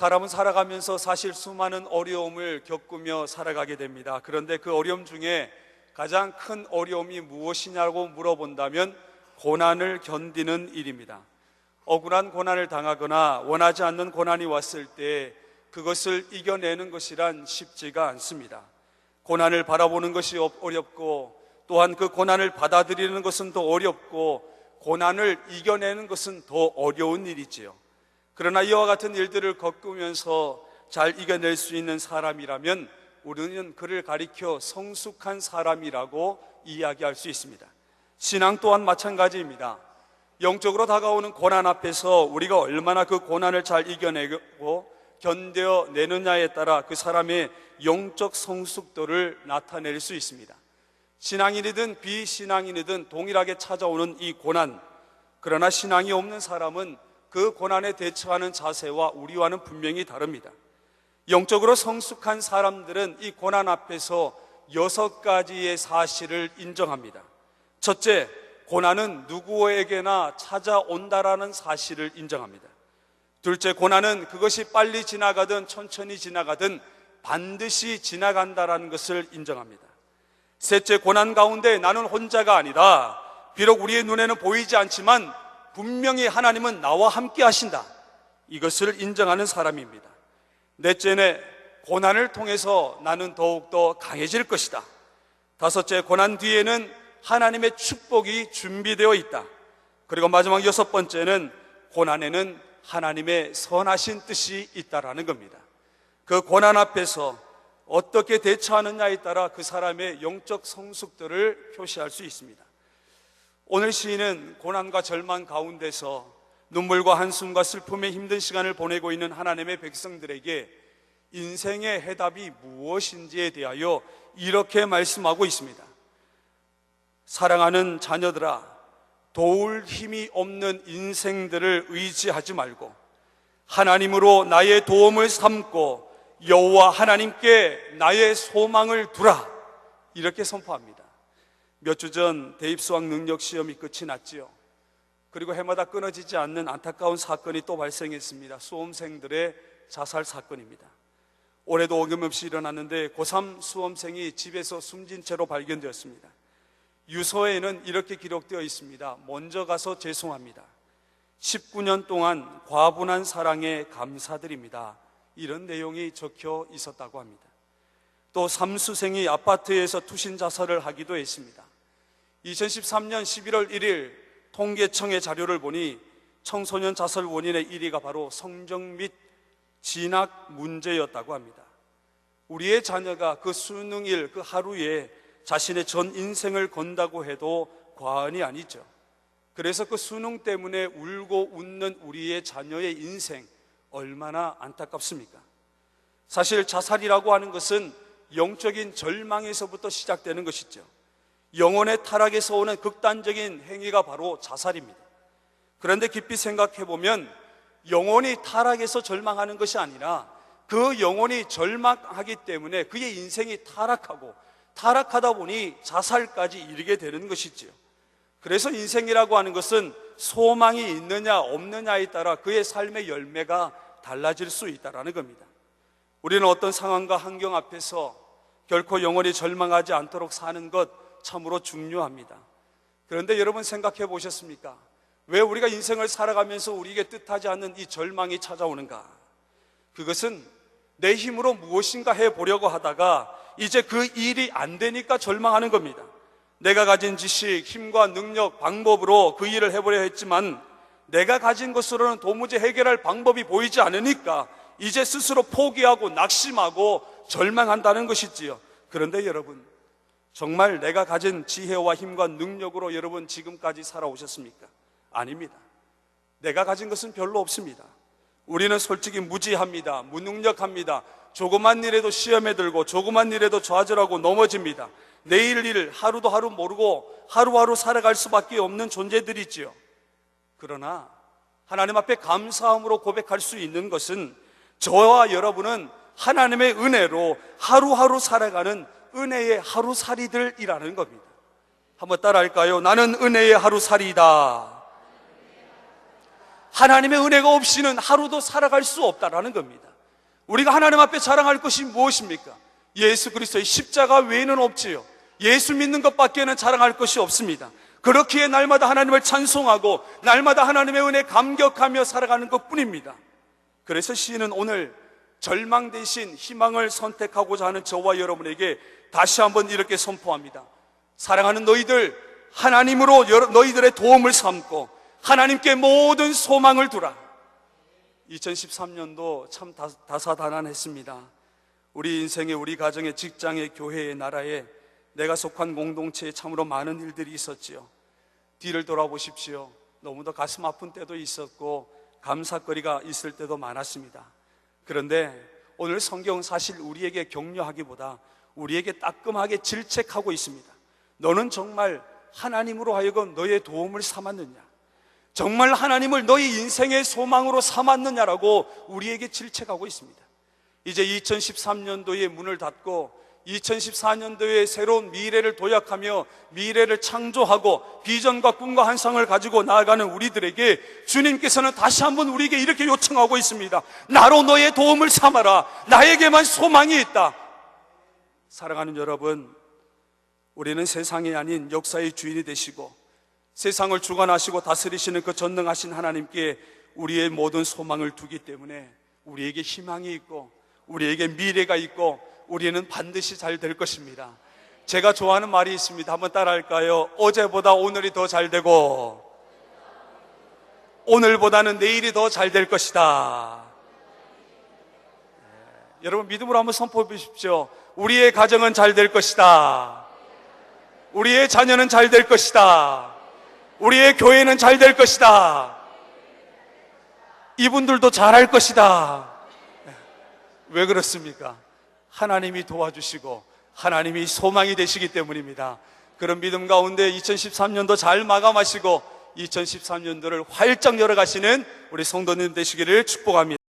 사람은 살아가면서 사실 수많은 어려움을 겪으며 살아가게 됩니다. 그런데 그 어려움 중에 가장 큰 어려움이 무엇이냐고 물어본다면 고난을 견디는 일입니다. 억울한 고난을 당하거나 원하지 않는 고난이 왔을 때 그것을 이겨내는 것이란 쉽지가 않습니다. 고난을 바라보는 것이 어렵고, 또한 그 고난을 받아들이는 것은 더 어렵고, 고난을 이겨내는 것은 더 어려운 일이지요. 그러나 이와 같은 일들을 겪으면서 잘 이겨낼 수 있는 사람이라면 우리는 그를 가리켜 성숙한 사람이라고 이야기할 수 있습니다. 신앙 또한 마찬가지입니다. 영적으로 다가오는 고난 앞에서 우리가 얼마나 그 고난을 잘 이겨내고 견뎌내느냐에 따라 그 사람의 영적 성숙도를 나타낼 수 있습니다. 신앙인이든 비신앙인이든 동일하게 찾아오는 이 고난, 그러나 신앙이 없는 사람은 그 고난에 대처하는 자세와 우리와는 분명히 다릅니다. 영적으로 성숙한 사람들은 이 고난 앞에서 6가지의 사실을 인정합니다. 첫째, 고난은 누구에게나 찾아온다라는 사실을 인정합니다. 둘째, 고난은 그것이 빨리 지나가든 천천히 지나가든 반드시 지나간다라는 것을 인정합니다. 셋째, 고난 가운데 나는 혼자가 아니다. 비록 우리의 눈에는 보이지 않지만 분명히 하나님은 나와 함께 하신다. 이것을 인정하는 사람입니다. 넷째는 고난을 통해서 나는 더욱더 강해질 것이다. 다섯째, 고난 뒤에는 하나님의 축복이 준비되어 있다. 그리고 마지막 6번째는 고난에는 하나님의 선하신 뜻이 있다라는 겁니다. 그 고난 앞에서 어떻게 대처하느냐에 따라 그 사람의 영적 성숙도를 표시할 수 있습니다. 오늘 시인은 고난과 절망 가운데서 눈물과 한숨과 슬픔의 힘든 시간을 보내고 있는 하나님의 백성들에게 인생의 해답이 무엇인지에 대하여 이렇게 말씀하고 있습니다. 사랑하는 자녀들아, 도울 힘이 없는 인생들을 의지하지 말고 하나님으로 나의 도움을 삼고 여호와 하나님께 나의 소망을 두라. 이렇게 선포합니다. 몇 주 전 대입수학 능력 시험이 끝이 났지요. 그리고 해마다 끊어지지 않는 안타까운 사건이 또 발생했습니다. 수험생들의 자살 사건입니다. 올해도 어김없이 일어났는데 고3 수험생이 집에서 숨진 채로 발견되었습니다. 유서에는 이렇게 기록되어 있습니다. 먼저 가서 죄송합니다. 19년 동안 과분한 사랑에 감사드립니다. 이런 내용이 적혀 있었다고 합니다. 또 삼수생이 아파트에서 투신 자살을 하기도 했습니다. 2013년 11월 1일 통계청의 자료를 보니 청소년 자살 원인의 1위가 바로 성적 및 진학 문제였다고 합니다. 우리의 자녀가 그 수능일 그 하루에 자신의 전 인생을 건다고 해도 과언이 아니죠. 그래서 그 수능 때문에 울고 웃는 우리의 자녀의 인생 얼마나 안타깝습니까? 사실 자살이라고 하는 것은 영적인 절망에서부터 시작되는 것이죠. 영혼의 타락에서 오는 극단적인 행위가 바로 자살입니다. 그런데 깊이 생각해 보면 영혼이 타락해서 절망하는 것이 아니라 그 영혼이 절망하기 때문에 그의 인생이 타락하다 보니 자살까지 이르게 되는 것이지요. 그래서 인생이라고 하는 것은 소망이 있느냐 없느냐에 따라 그의 삶의 열매가 달라질 수 있다는 겁니다. 우리는 어떤 상황과 환경 앞에서 결코 영원히 절망하지 않도록 사는 것 참으로 중요합니다. 그런데 여러분 생각해 보셨습니까? 왜 우리가 인생을 살아가면서 우리에게 뜻하지 않는 이 절망이 찾아오는가? 그것은 내 힘으로 무엇인가 해보려고 하다가 이제 그 일이 안 되니까 절망하는 겁니다. 내가 가진 지식, 힘과 능력, 방법으로 그 일을 해보려 했지만 내가 가진 것으로는 도무지 해결할 방법이 보이지 않으니까 이제 스스로 포기하고 낙심하고 절망한다는 것이지요. 그런데 여러분, 정말 내가 가진 지혜와 힘과 능력으로 여러분 지금까지 살아오셨습니까? 아닙니다. 내가 가진 것은 별로 없습니다. 우리는 솔직히 무지합니다. 무능력합니다. 조그만 일에도 시험에 들고 조그만 일에도 좌절하고 넘어집니다. 내일 일 하루도 하루 모르고 하루하루 살아갈 수밖에 없는 존재들이지요. 그러나 하나님 앞에 감사함으로 고백할 수 있는 것은 저와 여러분은 하나님의 은혜로 하루하루 살아가는 은혜의 하루살이들이라는 겁니다. 한번 따라할까요? 나는 은혜의 하루살이다. 하나님의 은혜가 없이는 하루도 살아갈 수 없다라는 겁니다. 우리가 하나님 앞에 자랑할 것이 무엇입니까? 예수 그리스도의 십자가 외에는 없지요. 예수 믿는 것밖에는 자랑할 것이 없습니다. 그렇기에 날마다 하나님을 찬송하고 날마다 하나님의 은혜에 감격하며 살아가는 것뿐입니다. 그래서 시인은 오늘 절망 대신 희망을 선택하고자 하는 저와 여러분에게 다시 한번 이렇게 선포합니다. 사랑하는 너희들, 하나님으로 너희들의 도움을 삼고 하나님께 모든 소망을 두라. 2013년도 참 다사다난했습니다. 우리 인생에, 우리 가정에, 직장에, 교회에, 나라에, 내가 속한 공동체에 참으로 많은 일들이 있었지요. 뒤를 돌아보십시오. 너무도 가슴 아픈 때도 있었고 감사거리가 있을 때도 많았습니다. 그런데 오늘 성경 사실 우리에게 격려하기보다 우리에게 따끔하게 질책하고 있습니다. 너는 정말 하나님으로 하여금 너의 도움을 삼았느냐? 정말 하나님을 너희 인생의 소망으로 삼았느냐라고 우리에게 질책하고 있습니다. 이제 2013년도에 문을 닫고 2014년도에 새로운 미래를 도약하며 미래를 창조하고 비전과 꿈과 환상을 가지고 나아가는 우리들에게 주님께서는 다시 한번 우리에게 이렇게 요청하고 있습니다. 나로 너의 도움을 삼아라. 나에게만 소망이 있다. 사랑하는 여러분, 우리는 세상이 아닌 역사의 주인이 되시고 세상을 주관하시고 다스리시는 그 전능하신 하나님께 우리의 모든 소망을 두기 때문에 우리에게 희망이 있고 우리에게 미래가 있고 우리는 반드시 잘 될 것입니다. 제가 좋아하는 말이 있습니다. 한번 따라할까요? 어제보다 오늘이 더 잘 되고 오늘보다는 내일이 더 잘 될 것이다. 여러분 믿음으로 한번 선포해 보십시오. 우리의 가정은 잘 될 것이다. 우리의 자녀는 잘 될 것이다. 우리의 교회는 잘 될 것이다. 이분들도 잘할 것이다. 왜 그렇습니까? 하나님이 도와주시고 하나님이 소망이 되시기 때문입니다. 그런 믿음 가운데 2013년도 잘 마감하시고 2013년도를 활짝 열어가시는 우리 성도님 되시기를 축복합니다.